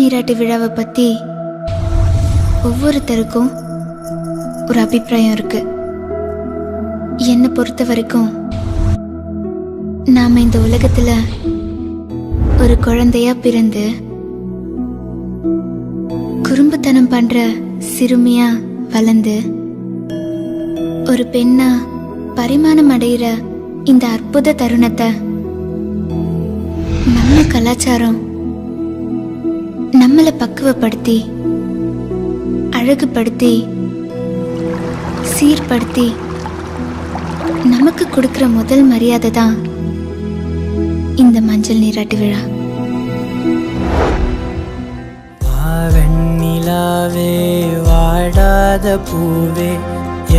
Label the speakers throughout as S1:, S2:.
S1: நீராட்டு விழாவை பற்றி ஒவ்வொருத்தருக்கும் ஒரு அபிப்பிராயம் இருக்கு. என்னை பொறுத்த வரைக்கும் நாம இந்த உலகத்துல ஒரு குழந்தையா பிறந்து குறும்புத்தனம் பண்ற சிறுமியா வளர்ந்து ஒரு பெண்ணா பரிமாணம் அடைகிற இந்த அற்புத தருணத்தை நம்ம கலாச்சாரம் நம்மளை பக்குவப்படுத்தி அழகுபடுத்தி சீர்படுத்தி நமக்கு கொடுக்கிற முதல் மரியாதை தான் இந்த மஞ்சள் நீராட்டு விழா.
S2: வெண்ணிலாவே வாடாத பூவே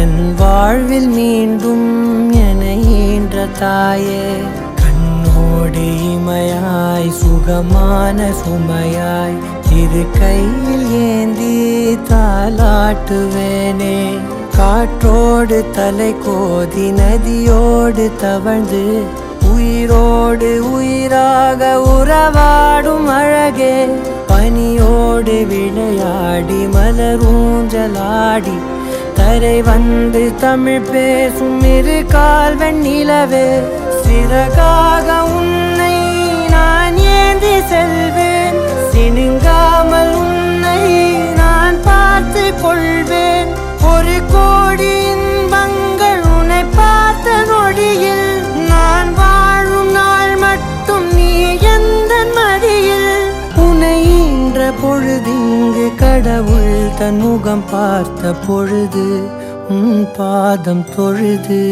S2: என் வாழ்வில் மீண்டும் என ஈன்ற தாயே, கண்ணோடு இமையாய் சுகமான சுமையாய் இரு கையில் ஏந்தி தாலாட்டுவேனே. காற்றோடு தலை கோதி நதியோடு தவழ்ந்து உயிரோடு உயிராக உறவாடும் அழகே, பனியோடு விளையாடி மலரூஞ்சலாடி தரை வந்து தமிழ் பேசும் இரு கால் வெண்ணிலவே, சிறகாக உன்னை நான் ஏந்தி செல்வேன், சினுங்காமல் உன்னை நான் பார்த்து கொள்வேன். ஒரு கோடி இன்பங்கள் உன்னை பார்த்த நொடியில், நான் வாழும் நாள் மட்டும் நீ எந்த மடியில். உன்னை ஈன்ற பொழுதிங்கு கடவுள் தன் முகம் பார்த்த பொழுது உன் பாதம் தொழுது.